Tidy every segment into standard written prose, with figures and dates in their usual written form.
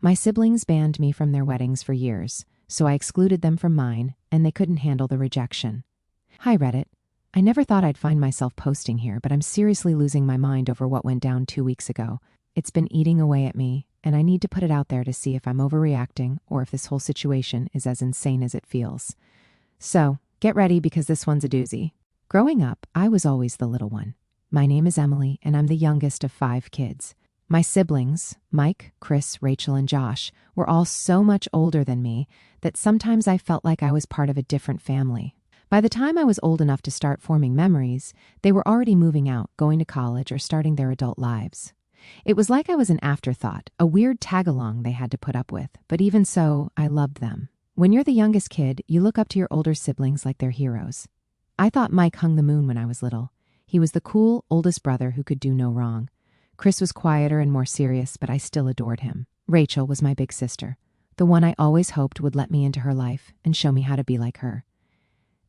My siblings banned me from their weddings for years, so I excluded them from mine, and they couldn't handle the rejection. Hi Reddit. I never thought I'd find myself posting here, but I'm seriously losing my mind over what went down 2 weeks ago. It's been eating away at me, and I need to put it out there to see if I'm overreacting or if this whole situation is as insane as it feels. So, get ready because this one's a doozy. Growing up, I was always the little one. My name is Emily, and I'm the youngest of 5 kids. My siblings, Mike, Chris, Rachel, and Josh, were all so much older than me that sometimes I felt like I was part of a different family. By the time I was old enough to start forming memories, they were already moving out, going to college, or starting their adult lives. It was like I was an afterthought, a weird tag-along they had to put up with, but even so, I loved them. When you're the youngest kid, you look up to your older siblings like they're heroes. I thought Mike hung the moon when I was little. He was the cool, oldest brother who could do no wrong. Chris was quieter and more serious, but I still adored him. Rachel was my big sister, the one I always hoped would let me into her life and show me how to be like her.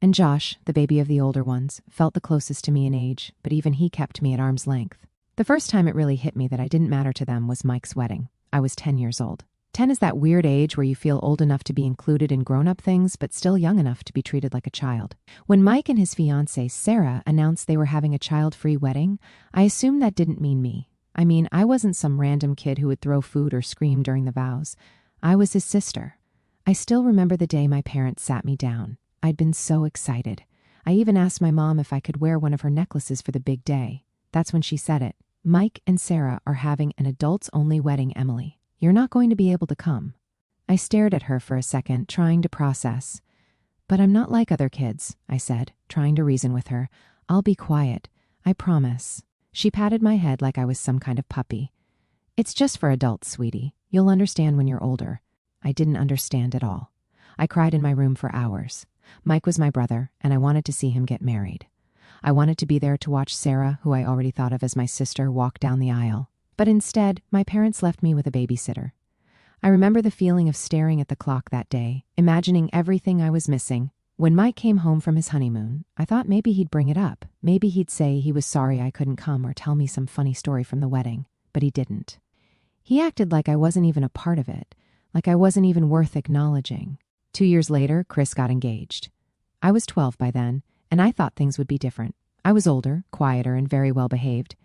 And Josh, the baby of the older ones, felt the closest to me in age, but even he kept me at arm's length. The first time it really hit me that I didn't matter to them was Mike's wedding. I was 10 years old. 10 is that weird age where you feel old enough to be included in grown-up things, but still young enough to be treated like a child. When Mike and his fiancée, Sarah, announced they were having a child-free wedding, I assumed that didn't mean me. I mean, I wasn't some random kid who would throw food or scream during the vows. I was his sister. I still remember the day my parents sat me down. I'd been so excited. I even asked my mom if I could wear one of her necklaces for the big day. That's when she said it. Mike and Sarah are having an adults-only wedding, Emily. You're not going to be able to come. I stared at her for a second, trying to process. But I'm not like other kids, I said, trying to reason with her. I'll be quiet. I promise. She patted my head like I was some kind of puppy. It's just for adults, sweetie. You'll understand when you're older. I didn't understand at all. I cried in my room for hours. Mike was my brother, and I wanted to see him get married. I wanted to be there to watch Sarah, who I already thought of as my sister, walk down the aisle. But instead, my parents left me with a babysitter. I remember the feeling of staring at the clock that day, imagining everything I was missing. When Mike came home from his honeymoon, I thought maybe he'd bring it up. Maybe he'd say he was sorry I couldn't come or tell me some funny story from the wedding. But he didn't. He acted like I wasn't even a part of it, like I wasn't even worth acknowledging. 2 years later, Chris got engaged. I was 12 by then, and I thought things would be different. I was older, quieter, and very well behaved.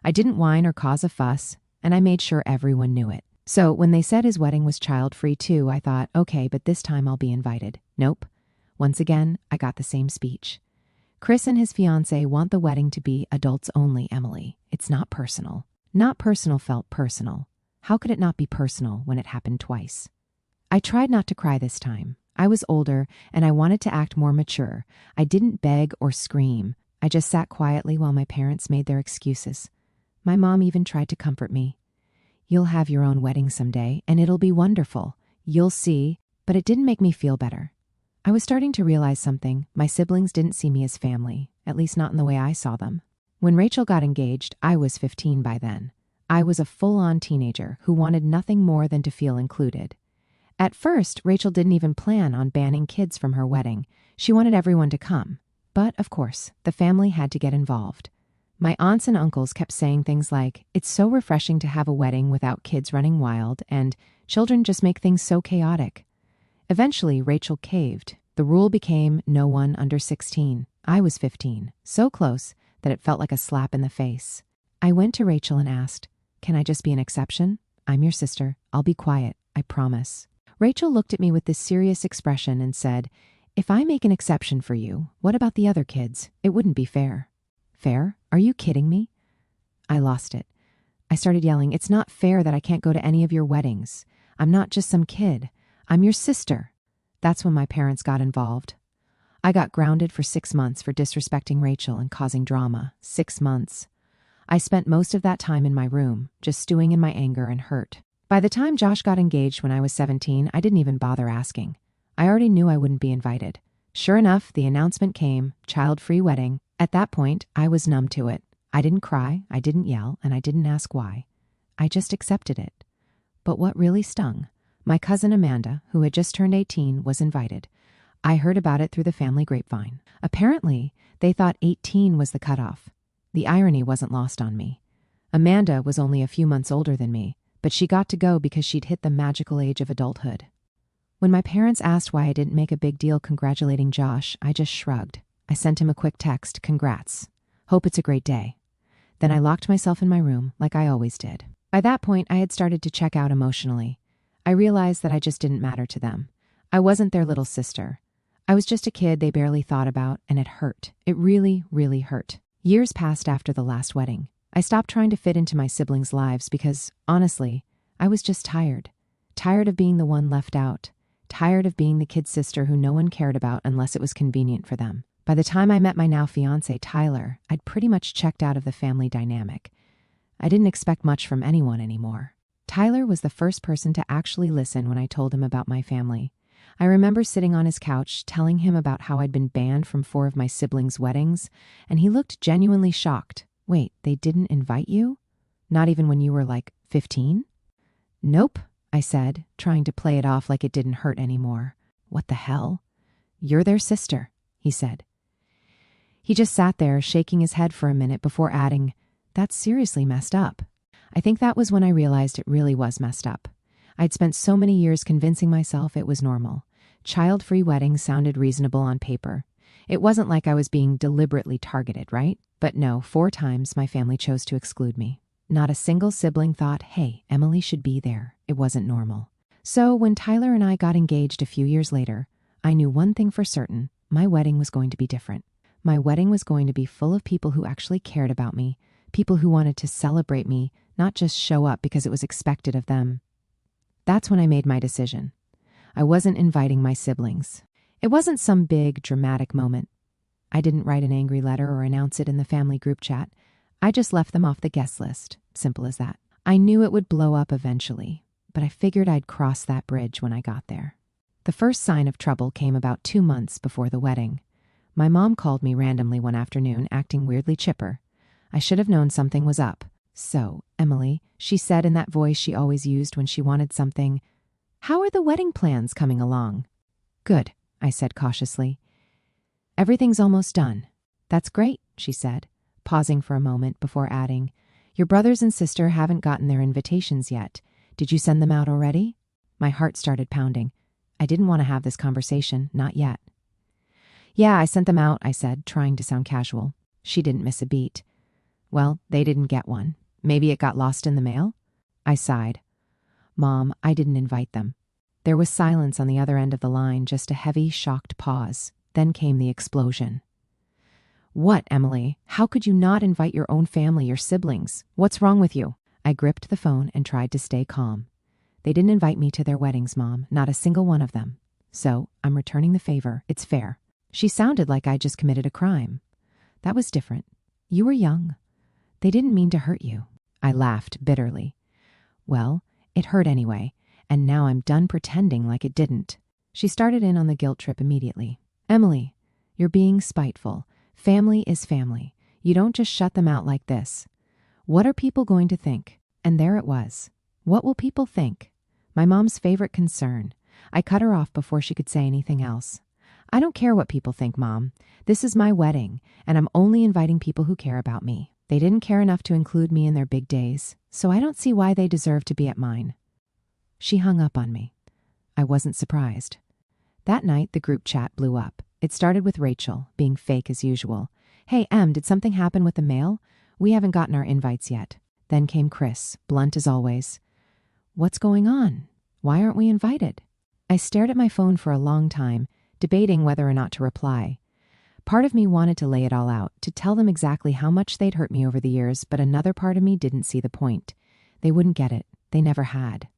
I didn't whine or cause a fuss, and I made sure everyone knew it. So when they said his wedding was child-free too, I thought, okay, but this time I'll be invited. Nope. Once again, I got the same speech. Chris and his fiancée want the wedding to be adults only, Emily. It's not personal. Not personal felt personal. How could it not be personal when it happened twice? I tried not to cry this time. I was older, and I wanted to act more mature. I didn't beg or scream. I just sat quietly while my parents made their excuses. My mom even tried to comfort me. You'll have your own wedding someday, and it'll be wonderful. You'll see. But it didn't make me feel better. I was starting to realize something. My siblings didn't see me as family, at least not in the way I saw them. When Rachel got engaged, I was 15 by then. I was a full-on teenager who wanted nothing more than to feel included. At first, Rachel didn't even plan on banning kids from her wedding. She wanted everyone to come. But, of course, the family had to get involved. My aunts and uncles kept saying things like, it's so refreshing to have a wedding without kids running wild, and children just make things so chaotic. Eventually, Rachel caved. The rule became no one under 16. I was 15, so close that it felt like a slap in the face. I went to Rachel and asked, can I just be an exception? I'm your sister. I'll be quiet. I promise. Rachel looked at me with this serious expression and said, if I make an exception for you, what about the other kids? It wouldn't be fair. Fair? Are you kidding me? I lost it. I started yelling, it's not fair that I can't go to any of your weddings. I'm not just some kid. I'm your sister. That's when my parents got involved. I got grounded for 6 months for disrespecting Rachel and causing drama. 6 months. I spent most of that time in my room, just stewing in my anger and hurt. By the time Josh got engaged when I was 17, I didn't even bother asking. I already knew I wouldn't be invited. Sure enough, the announcement came, child-free wedding. At that point, I was numb to it. I didn't cry, I didn't yell, and I didn't ask why. I just accepted it. But what really stung? My cousin Amanda, who had just turned 18, was invited. I heard about it through the family grapevine. Apparently, they thought 18 was the cutoff. The irony wasn't lost on me. Amanda was only a few months older than me, but she got to go because she'd hit the magical age of adulthood. When my parents asked why I didn't make a big deal congratulating Josh, I just shrugged. I sent him a quick text, "Congrats. Hope it's a great day." Then I locked myself in my room like I always did. By that point, I had started to check out emotionally. I realized that I just didn't matter to them. I wasn't their little sister. I was just a kid they barely thought about, and it hurt. It really, really hurt. Years passed after the last wedding. I stopped trying to fit into my siblings' lives because, honestly, I was just tired. Tired of being the one left out. Tired of being the kid sister who no one cared about unless it was convenient for them. By the time I met my now fiancé, Tyler, I'd pretty much checked out of the family dynamic. I didn't expect much from anyone anymore. Tyler was the first person to actually listen when I told him about my family. I remember sitting on his couch telling him about how I'd been banned from 4 of my siblings' weddings, and he looked genuinely shocked. "Wait, they didn't invite you? Not even when you were like 15? "Nope," I said, trying to play it off like it didn't hurt anymore. "What the hell? You're their sister," he said. He just sat there, shaking his head for a minute before adding, "That's seriously messed up." I think that was when I realized it really was messed up. I'd spent so many years convincing myself it was normal. Child-free weddings sounded reasonable on paper. It wasn't like I was being deliberately targeted, right? But no, 4 times my family chose to exclude me. Not a single sibling thought, "Hey, Emily should be there." It wasn't normal. So when Tyler and I got engaged a few years later, I knew one thing for certain: my wedding was going to be different. My wedding was going to be full of people who actually cared about me, people who wanted to celebrate me, not just show up because it was expected of them. That's when I made my decision. I wasn't inviting my siblings. It wasn't some big, dramatic moment. I didn't write an angry letter or announce it in the family group chat. I just left them off the guest list. Simple as that. I knew it would blow up eventually, but I figured I'd cross that bridge when I got there. The first sign of trouble came about 2 months before the wedding. My mom called me randomly one afternoon, acting weirdly chipper. I should have known something was up. "So, Emily," she said in that voice she always used when she wanted something, "how are the wedding plans coming along?" "Good," I said cautiously. "Everything's almost done." "That's great," she said, pausing for a moment before adding, "Your brothers and sister haven't gotten their invitations yet. Did you send them out already?" My heart started pounding. I didn't want to have this conversation, not yet. "Yeah, I sent them out," I said, trying to sound casual. She didn't miss a beat. "Well, they didn't get one. Maybe it got lost in the mail?" I sighed. "Mom, I didn't invite them." There was silence on the other end of the line, just a heavy, shocked pause. Then came the explosion. "What, Emily? How could you not invite your own family, your siblings? What's wrong with you?" I gripped the phone and tried to stay calm. "They didn't invite me to their weddings, Mom. Not a single one of them. So I'm returning the favor. It's fair." She sounded like I just committed a crime. "That was different. You were young. They didn't mean to hurt you." I laughed bitterly. "Well, it hurt anyway, and now I'm done pretending like it didn't." She started in on the guilt trip immediately. "Emily, you're being spiteful. Family is family. You don't just shut them out like this. What are people going to think?" And there it was. What will people think? My mom's favorite concern. I cut her off before she could say anything else. "I don't care what people think, Mom. This is my wedding, and I'm only inviting people who care about me. They didn't care enough to include me in their big days, so I don't see why they deserve to be at mine." She hung up on me. I wasn't surprised. That night, the group chat blew up. It started with Rachel, being fake as usual. "Hey, Em, did something happen with the mail? We haven't gotten our invites yet." Then came Chris, blunt as always. "What's going on? Why aren't we invited?" I stared at my phone for a long time, debating whether or not to reply. Part of me wanted to lay it all out, to tell them exactly how much they'd hurt me over the years, but another part of me didn't see the point. They wouldn't get it. They never had.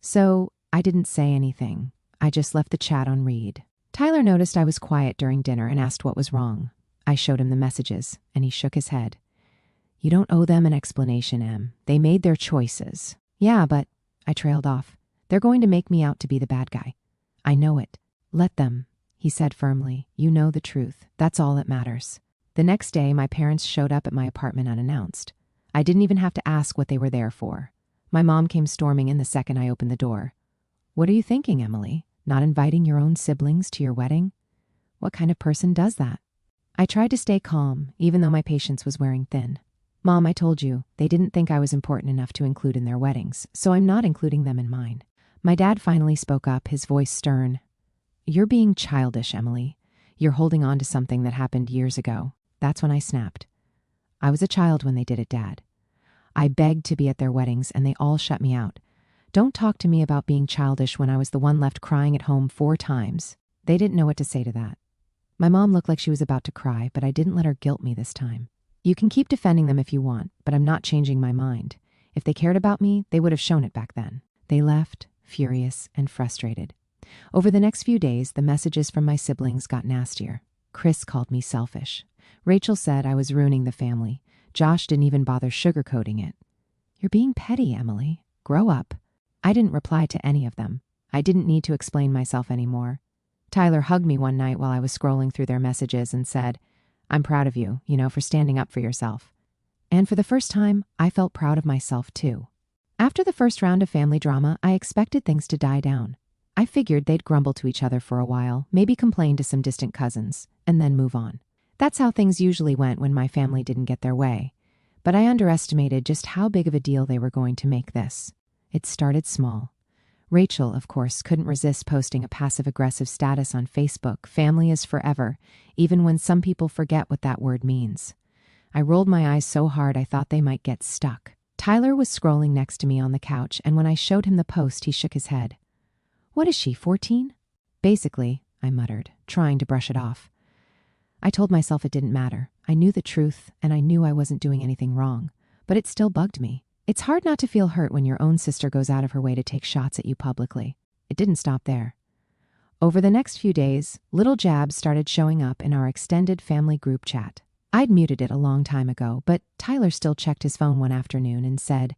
So I didn't say anything. I just left the chat on read. Tyler noticed I was quiet during dinner and asked what was wrong. I showed him the messages, and he shook his head. "You don't owe them an explanation, Em. They made their choices." "Yeah, but," I trailed off, "they're going to make me out to be the bad guy." "I know it. Let them," he said firmly. "You know the truth. That's all that matters." The next day, my parents showed up at my apartment unannounced. I didn't even have to ask what they were there for. My mom came storming in the second I opened the door. "What are you thinking, Emily? Not inviting your own siblings to your wedding? What kind of person does that?" I tried to stay calm, even though my patience was wearing thin. Mom, I told you, they didn't think I was important enough to include in their weddings, so I'm not including them in mine. My dad finally spoke up, his voice stern. You're being childish, Emily. You're holding on to something that happened years ago. That's when I snapped. I was a child when they did it, Dad. I begged to be at their weddings and they all shut me out. Don't talk to me about being childish when I was the one left crying at home 4 times. They didn't know what to say to that. My mom looked like she was about to cry, but I didn't let her guilt me this time. You can keep defending them if you want, but I'm not changing my mind. If they cared about me, they would have shown it back then. They left, furious and frustrated. Over the next few days, the messages from my siblings got nastier. Chris called me selfish. Rachel said I was ruining the family. Josh didn't even bother sugarcoating it. You're being petty, Emily. Grow up. I didn't reply to any of them. I didn't need to explain myself anymore. Tyler hugged me one night while I was scrolling through their messages and said, I'm proud of you, for standing up for yourself. And for the first time, I felt proud of myself too. After the first round of family drama, I expected things to die down. I figured they'd grumble to each other for a while, maybe complain to some distant cousins, and then move on. That's how things usually went when my family didn't get their way. But I underestimated just how big of a deal they were going to make this. It started small. Rachel, of course, couldn't resist posting a passive-aggressive status on Facebook, family is forever, even when some people forget what that word means. I rolled my eyes so hard I thought they might get stuck. Tyler was scrolling next to me on the couch, and when I showed him the post, he shook his head. What is she, 14? Basically, I muttered, trying to brush it off. I told myself it didn't matter. I knew the truth, and I knew I wasn't doing anything wrong. But it still bugged me. It's hard not to feel hurt when your own sister goes out of her way to take shots at you publicly. It didn't stop there. Over the next few days, little jabs started showing up in our extended family group chat. I'd muted it a long time ago, but Tyler still checked his phone one afternoon and said,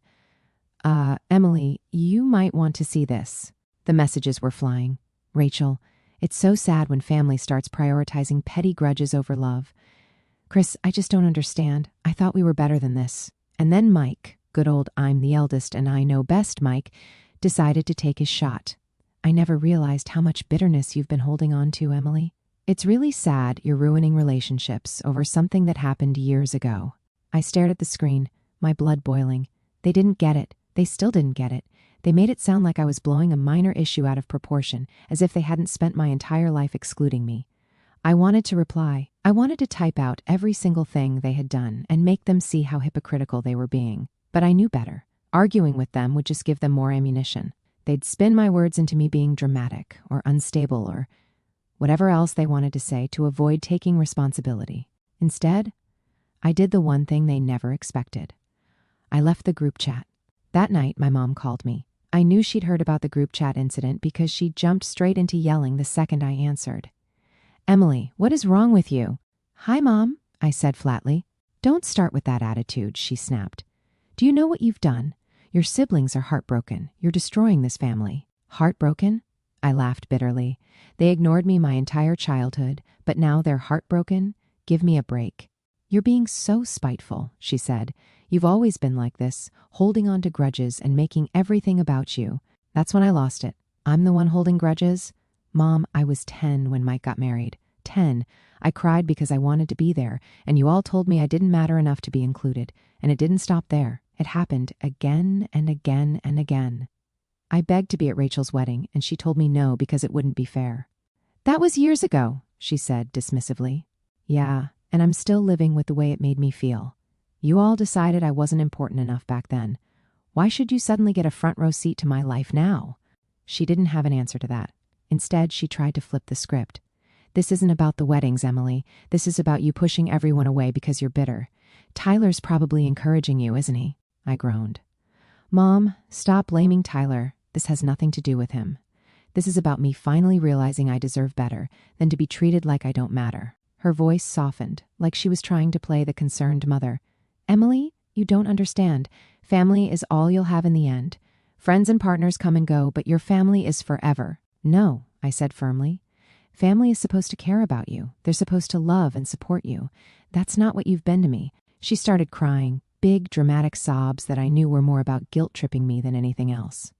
Emily, you might want to see this. The messages were flying. Rachel, it's so sad when family starts prioritizing petty grudges over love. Chris, I just don't understand. I thought we were better than this. And then Mike, good old I'm the eldest and I know best Mike, decided to take his shot. I never realized how much bitterness you've been holding on to, Emily. It's really sad you're ruining relationships over something that happened years ago. I stared at the screen, my blood boiling. They didn't get it. They still didn't get it. They made it sound like I was blowing a minor issue out of proportion, as if they hadn't spent my entire life excluding me. I wanted to reply. I wanted to type out every single thing they had done and make them see how hypocritical they were being. But I knew better. Arguing with them would just give them more ammunition. They'd spin my words into me being dramatic or unstable or whatever else they wanted to say to avoid taking responsibility. Instead, I did the one thing they never expected. I left the group chat. That night, my mom called me. I knew she'd heard about the group chat incident because she jumped straight into yelling the second I answered. Emily, what is wrong with you? Hi, Mom, I said flatly. Don't start with that attitude, she snapped. Do you know what you've done? Your siblings are heartbroken. You're destroying this family. Heartbroken? I laughed bitterly. They ignored me my entire childhood, but now they're heartbroken? Give me a break. You're being so spiteful, she said. You've always been like this, holding on to grudges and making everything about you. That's when I lost it. I'm the one holding grudges? Mom, I was 10 when Mike got married. 10. I cried because I wanted to be there, and you all told me I didn't matter enough to be included. And it didn't stop there. It happened again and again and again. I begged to be at Rachel's wedding, and she told me no because it wouldn't be fair. That was years ago, she said dismissively. Yeah, and I'm still living with the way it made me feel. You all decided I wasn't important enough back then. Why should you suddenly get a front row seat to my life now? She didn't have an answer to that. Instead, she tried to flip the script. This isn't about the weddings, Emily. This is about you pushing everyone away because you're bitter. Tyler's probably encouraging you, isn't he? I groaned. Mom, stop blaming Tyler. This has nothing to do with him. This is about me finally realizing I deserve better than to be treated like I don't matter. Her voice softened, like she was trying to play the concerned mother. Emily, you don't understand. Family is all you'll have in the end. Friends and partners come and go, but your family is forever. No, I said firmly. Family is supposed to care about you. They're supposed to love and support you. That's not what you've been to me. She started crying, big dramatic sobs that I knew were more about guilt-tripping me than anything else.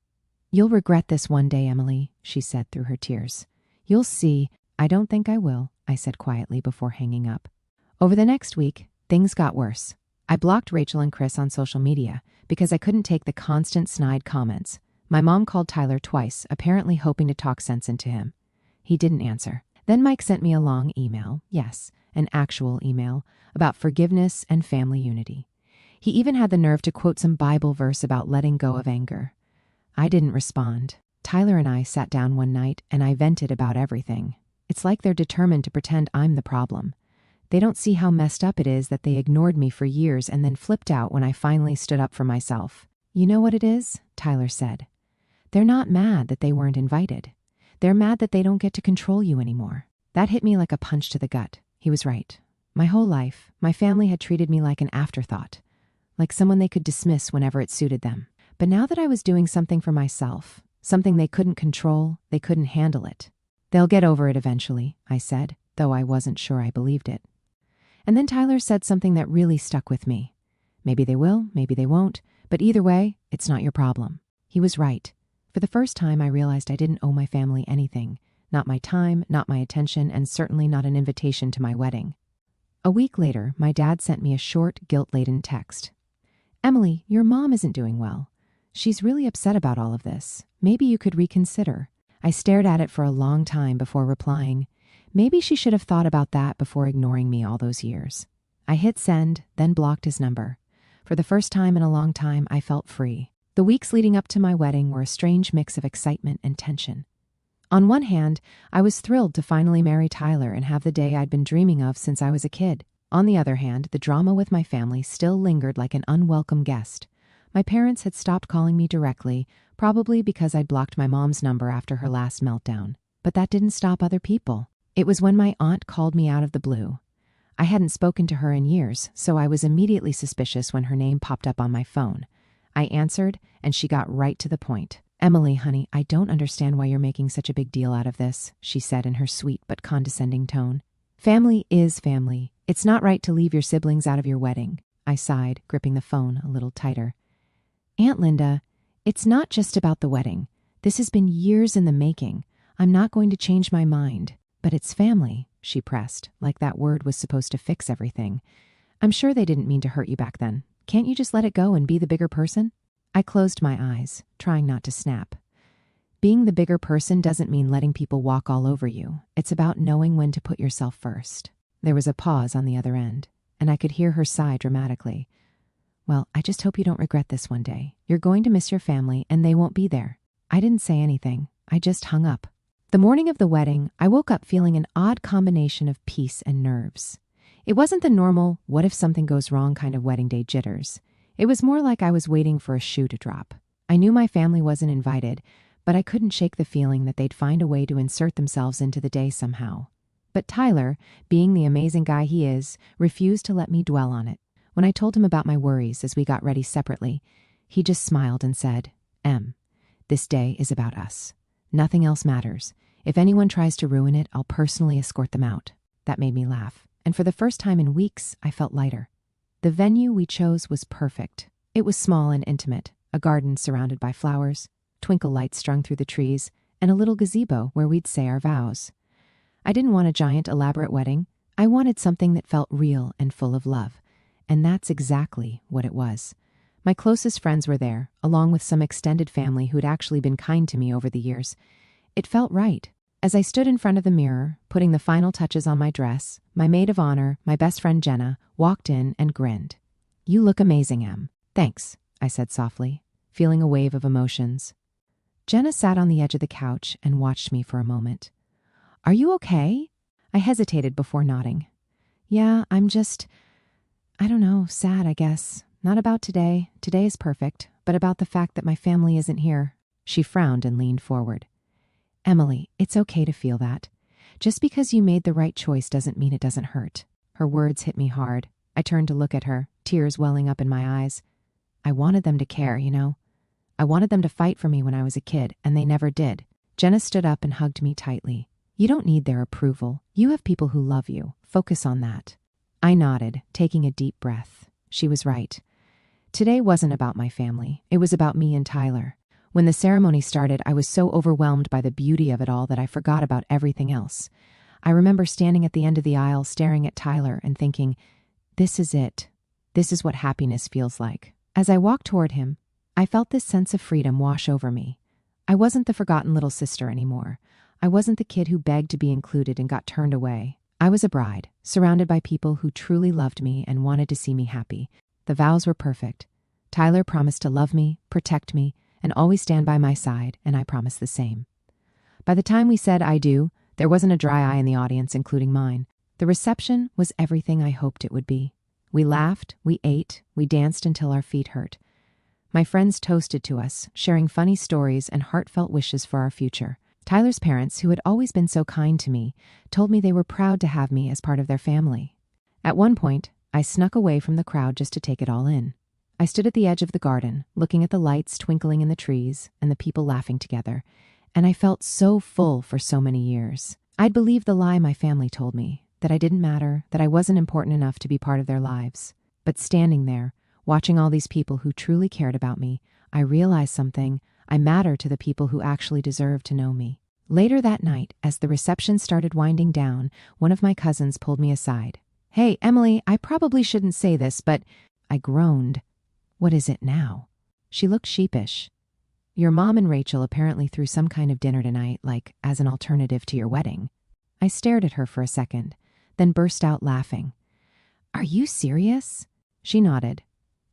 You'll regret this one day, Emily, she said through her tears. You'll see. I don't think I will, I said quietly before hanging up. Over the next week, things got worse. I blocked Rachel and Chris on social media because I couldn't take the constant snide comments. My mom called Tyler twice, apparently hoping to talk sense into him. He didn't answer. Then Mike sent me a long email, yes, an actual email, about forgiveness and family unity. He even had the nerve to quote some Bible verse about letting go of anger. I didn't respond. Tyler and I sat down one night and I vented about everything. It's like they're determined to pretend I'm the problem. They don't see how messed up it is that they ignored me for years and then flipped out when I finally stood up for myself. You know what it is? Tyler said. They're not mad that they weren't invited. They're mad that they don't get to control you anymore. That hit me like a punch to the gut. He was right. My whole life, my family had treated me like an afterthought, like someone they could dismiss whenever it suited them. But now that I was doing something for myself, something they couldn't control, they couldn't handle it. They'll get over it eventually, I said, though I wasn't sure I believed it. And then Tyler said something that really stuck with me. Maybe they will, maybe they won't, but either way, it's not your problem. He was right. For the first time, I realized I didn't owe my family anything. Not my time, not my attention, and certainly not an invitation to my wedding. A week later, my dad sent me a short, guilt-laden text. Emily, your mom isn't doing well. She's really upset about all of this. Maybe you could reconsider. I stared at it for a long time before replying. Maybe she should have thought about that before ignoring me all those years. I hit send, then blocked his number. For the first time in a long time, I felt free. The weeks leading up to my wedding were a strange mix of excitement and tension. On one hand, I was thrilled to finally marry Tyler and have the day I'd been dreaming of since I was a kid. On the other hand, the drama with my family still lingered like an unwelcome guest. My parents had stopped calling me directly, probably because I'd blocked my mom's number after her last meltdown. But that didn't stop other people. It was when my aunt called me out of the blue. I hadn't spoken to her in years, so I was immediately suspicious when her name popped up on my phone. I answered, and she got right to the point. Emily, honey, I don't understand why you're making such a big deal out of this, she said in her sweet but condescending tone. Family is family. It's not right to leave your siblings out of your wedding. I sighed, gripping the phone a little tighter. Aunt Linda, it's not just about the wedding. This has been years in the making. I'm not going to change my mind. But it's family, she pressed, like that word was supposed to fix everything. I'm sure they didn't mean to hurt you back then. Can't you just let it go and be the bigger person? I closed my eyes, trying not to snap. Being the bigger person doesn't mean letting people walk all over you. It's about knowing when to put yourself first. There was a pause on the other end, and I could hear her sigh dramatically. Well, I just hope you don't regret this one day. You're going to miss your family, and they won't be there. I didn't say anything. I just hung up. The morning of the wedding, I woke up feeling an odd combination of peace and nerves. It wasn't the normal, what if something goes wrong kind of wedding day jitters. It was more like I was waiting for a shoe to drop. I knew my family wasn't invited, but I couldn't shake the feeling that they'd find a way to insert themselves into the day somehow. But Tyler, being the amazing guy he is, refused to let me dwell on it. When I told him about my worries as we got ready separately, he just smiled and said, Em, this day is about us. Nothing else matters. If anyone tries to ruin it, I'll personally escort them out. That made me laugh. And for the first time in weeks, I felt lighter. The venue we chose was perfect. It was small and intimate, a garden surrounded by flowers, twinkle lights strung through the trees, and a little gazebo where we'd say our vows. I didn't want a giant, elaborate wedding. I wanted something that felt real and full of love. And that's exactly what it was. My closest friends were there, along with some extended family who'd actually been kind to me over the years. It felt right. As I stood in front of the mirror, putting the final touches on my dress, my maid of honor, my best friend Jenna, walked in and grinned. You look amazing, Em. Thanks, I said softly, feeling a wave of emotions. Jenna sat on the edge of the couch and watched me for a moment. Are you okay? I hesitated before nodding. Yeah, I'm just, I don't know, sad, I guess. Not about today. Today is perfect, but about the fact that my family isn't here. She frowned and leaned forward. Emily, it's okay to feel that. Just because you made the right choice doesn't mean it doesn't hurt. Her words hit me hard. I turned to look at her, tears welling up in my eyes. I wanted them to care, you know. I wanted them to fight for me when I was a kid, and they never did. Jenna stood up and hugged me tightly. You don't need their approval. You have people who love you. Focus on that. I nodded, taking a deep breath. She was right. Today wasn't about my family. It was about me and Tyler. When the ceremony started, I was so overwhelmed by the beauty of it all that I forgot about everything else. I remember standing at the end of the aisle staring at Tyler and thinking, this is it. This is what happiness feels like. As I walked toward him, I felt this sense of freedom wash over me. I wasn't the forgotten little sister anymore. I wasn't the kid who begged to be included and got turned away. I was a bride, surrounded by people who truly loved me and wanted to see me happy. The vows were perfect. Tyler promised to love me, protect me, and always stand by my side, and I promised the same. By the time we said I do, there wasn't a dry eye in the audience, including mine. The reception was everything I hoped it would be. We laughed, we ate, we danced until our feet hurt. My friends toasted to us, sharing funny stories and heartfelt wishes for our future. Tyler's parents, who had always been so kind to me, told me they were proud to have me as part of their family. At one point, I snuck away from the crowd just to take it all in. I stood at the edge of the garden, looking at the lights twinkling in the trees and the people laughing together, and I felt so full for so many years. I'd believed the lie my family told me, that I didn't matter, that I wasn't important enough to be part of their lives. But standing there, watching all these people who truly cared about me, I realized something. I matter to the people who actually deserve to know me. Later that night, as the reception started winding down, one of my cousins pulled me aside. "Hey, Emily, I probably shouldn't say this, but..." I groaned. "What is it now?" She looked sheepish. "Your mom and Rachel apparently threw some kind of dinner tonight, like as an alternative to your wedding." I stared at her for a second, then burst out laughing. "Are you serious?" She nodded.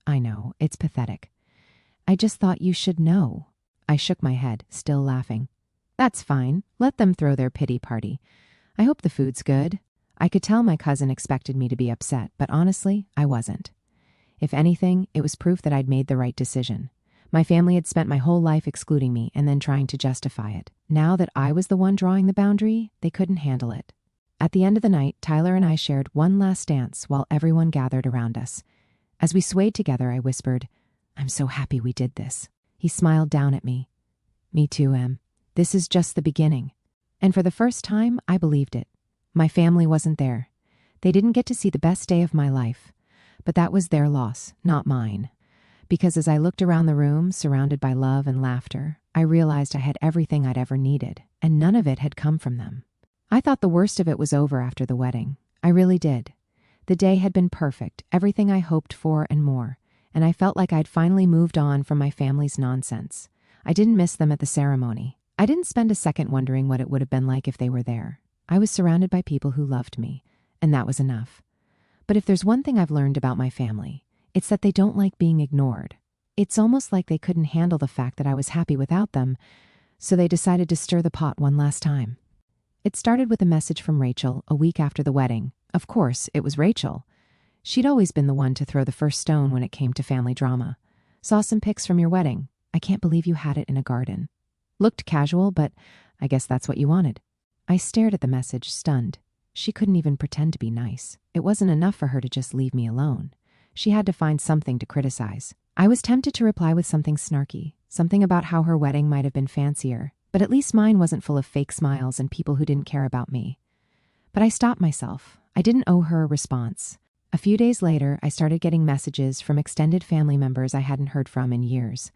"I know, it's pathetic. I just thought you should know." I shook my head, still laughing. "That's fine. Let them throw their pity party. I hope the food's good." I could tell my cousin expected me to be upset, but honestly, I wasn't. If anything, it was proof that I'd made the right decision. My family had spent my whole life excluding me and then trying to justify it. Now that I was the one drawing the boundary, they couldn't handle it. At the end of the night, Tyler and I shared one last dance while everyone gathered around us. As we swayed together, I whispered, "I'm so happy we did this." He smiled down at me. "Me too, Em. This is just the beginning." And for the first time, I believed it. My family wasn't there. They didn't get to see the best day of my life. But that was their loss, not mine. Because as I looked around the room, surrounded by love and laughter, I realized I had everything I'd ever needed, and none of it had come from them. I thought the worst of it was over after the wedding. I really did. The day had been perfect, everything I hoped for and more, and I felt like I'd finally moved on from my family's nonsense. I didn't miss them at the ceremony. I didn't spend a second wondering what it would have been like if they were there. I was surrounded by people who loved me, and that was enough. But if there's one thing I've learned about my family, it's that they don't like being ignored. It's almost like they couldn't handle the fact that I was happy without them, so they decided to stir the pot one last time. It started with a message from Rachel a week after the wedding. Of course, it was Rachel. She'd always been the one to throw the first stone when it came to family drama. "Saw some pics from your wedding. I can't believe you had it in a garden. Looked casual, but I guess that's what you wanted." I stared at the message, stunned. She couldn't even pretend to be nice. It wasn't enough for her to just leave me alone. She had to find something to criticize. I was tempted to reply with something snarky, something about how her wedding might have been fancier, but at least mine wasn't full of fake smiles and people who didn't care about me. But I stopped myself. I didn't owe her a response. A few days later, I started getting messages from extended family members I hadn't heard from in years.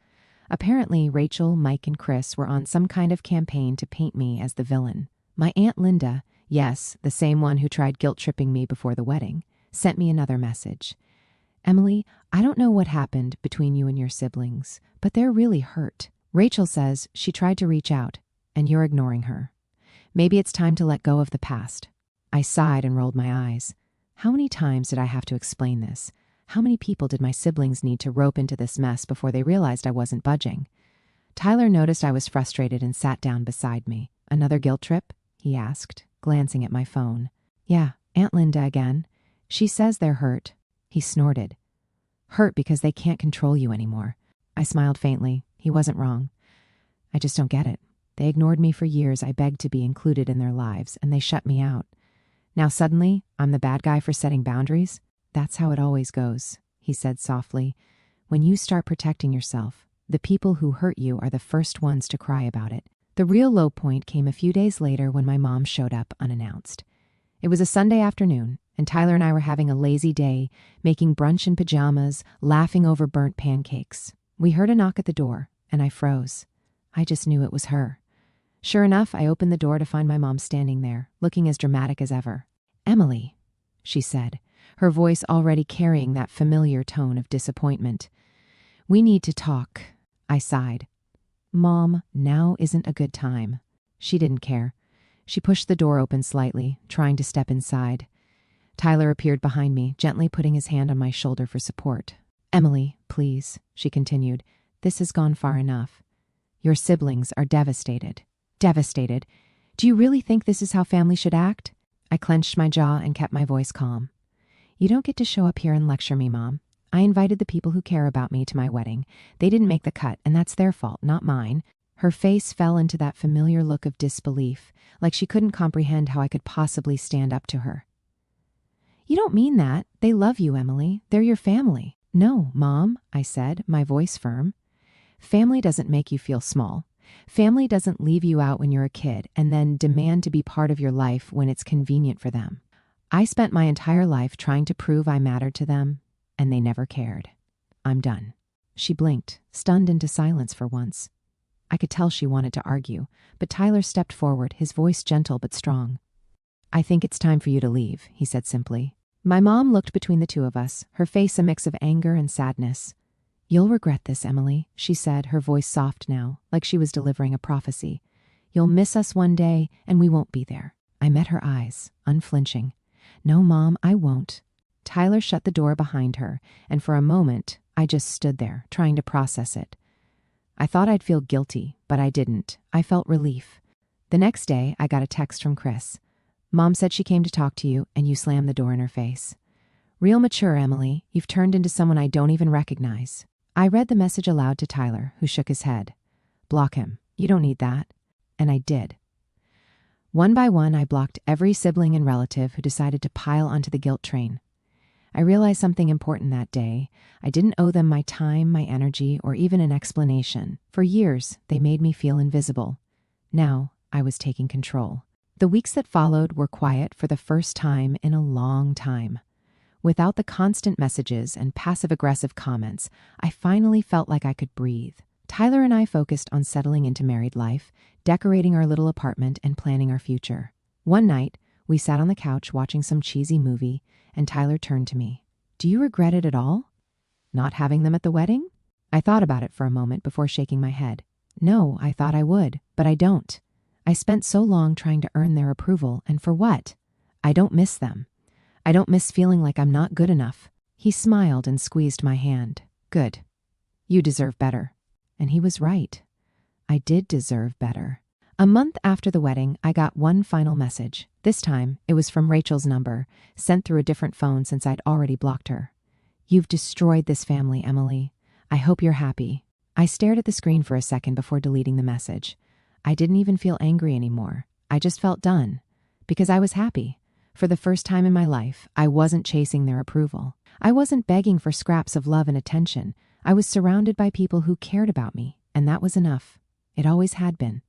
Apparently, Rachel, Mike, and Chris were on some kind of campaign to paint me as the villain. My Aunt Linda, yes, the same one who tried guilt-tripping me before the wedding, sent me another message. "Emily, I don't know what happened between you and your siblings, but they're really hurt. Rachel says she tried to reach out, and you're ignoring her. Maybe it's time to let go of the past." I sighed and rolled my eyes. How many times did I have to explain this? How many people did my siblings need to rope into this mess before they realized I wasn't budging? Tyler noticed I was frustrated and sat down beside me. "Another guilt trip?" he asked, glancing at my phone. "Yeah, Aunt Linda again. She says they're hurt." He snorted. "Hurt because they can't control you anymore." I smiled faintly. He wasn't wrong. "I just don't get it. They ignored me for years. I begged to be included in their lives, and they shut me out. Now suddenly, I'm the bad guy for setting boundaries? That's how it always goes," he said softly. "When you start protecting yourself, the people who hurt you are the first ones to cry about it." The real low point came a few days later when my mom showed up unannounced. It was a Sunday afternoon, and Tyler and I were having a lazy day, making brunch in pajamas, laughing over burnt pancakes. We heard a knock at the door, and I froze. I just knew it was her. Sure enough, I opened the door to find my mom standing there, looking as dramatic as ever. "Emily," she said, her voice already carrying that familiar tone of disappointment. "We need to talk," I sighed. "Mom, now isn't a good time." She didn't care. She pushed the door open slightly, trying to step inside. Tyler appeared behind me, gently putting his hand on my shoulder for support. "Emily, please," she continued. "This has gone far enough. Your siblings are devastated." "Devastated? Do you really think this is how family should act?" I clenched my jaw and kept my voice calm. "You don't get to show up here and lecture me, Mom. I invited the people who care about me to my wedding. They didn't make the cut, and that's their fault, not mine." Her face fell into that familiar look of disbelief, like she couldn't comprehend how I could possibly stand up to her. "You don't mean that. They love you, Emily. They're your family." "No, Mom," I said, my voice firm. "Family doesn't make you feel small. Family doesn't leave you out when you're a kid and then demand to be part of your life when it's convenient for them. I spent my entire life trying to prove I mattered to them, and they never cared. I'm done." She blinked, stunned into silence for once. I could tell she wanted to argue, but Tyler stepped forward, his voice gentle but strong. "I think it's time for you to leave," he said simply. My mom looked between the two of us, her face a mix of anger and sadness. "You'll regret this, Emily," she said, her voice soft now, like she was delivering a prophecy. "You'll miss us one day, and we won't be there." I met her eyes, unflinching. "No, Mom, I won't." Tyler shut the door behind her, and for a moment, I just stood there, trying to process it. I thought I'd feel guilty, but I didn't. I felt relief. The next day, I got a text from Chris. "Mom said she came to talk to you, and you slammed the door in her face. Real mature, Emily. You've turned into someone I don't even recognize." I read the message aloud to Tyler, who shook his head. "Block him. You don't need that." And I did. One by one, I blocked every sibling and relative who decided to pile onto the guilt train. I realized something important that day. I didn't owe them my time, my energy, or even an explanation. For years, they made me feel invisible. Now, I was taking control. The weeks that followed were quiet for the first time in a long time. Without the constant messages and passive-aggressive comments, I finally felt like I could breathe. Tyler and I focused on settling into married life, decorating our little apartment, and planning our future. One night, we sat on the couch watching some cheesy movie, and Tyler turned to me. "Do you regret it at all? Not having them at the wedding?" I thought about it for a moment before shaking my head. "No, I thought I would, but I don't. I spent so long trying to earn their approval, and for what? I don't miss them. I don't miss feeling like I'm not good enough." He smiled and squeezed my hand. "Good. You deserve better." And he was right. I did deserve better. A month after the wedding, I got one final message. This time, it was from Rachel's number, sent through a different phone since I'd already blocked her. "You've destroyed this family, Emily. I hope you're happy." I stared at the screen for a second before deleting the message. I didn't even feel angry anymore. I just felt done. Because I was happy. For the first time in my life, I wasn't chasing their approval. I wasn't begging for scraps of love and attention. I was surrounded by people who cared about me, and that was enough. It always had been.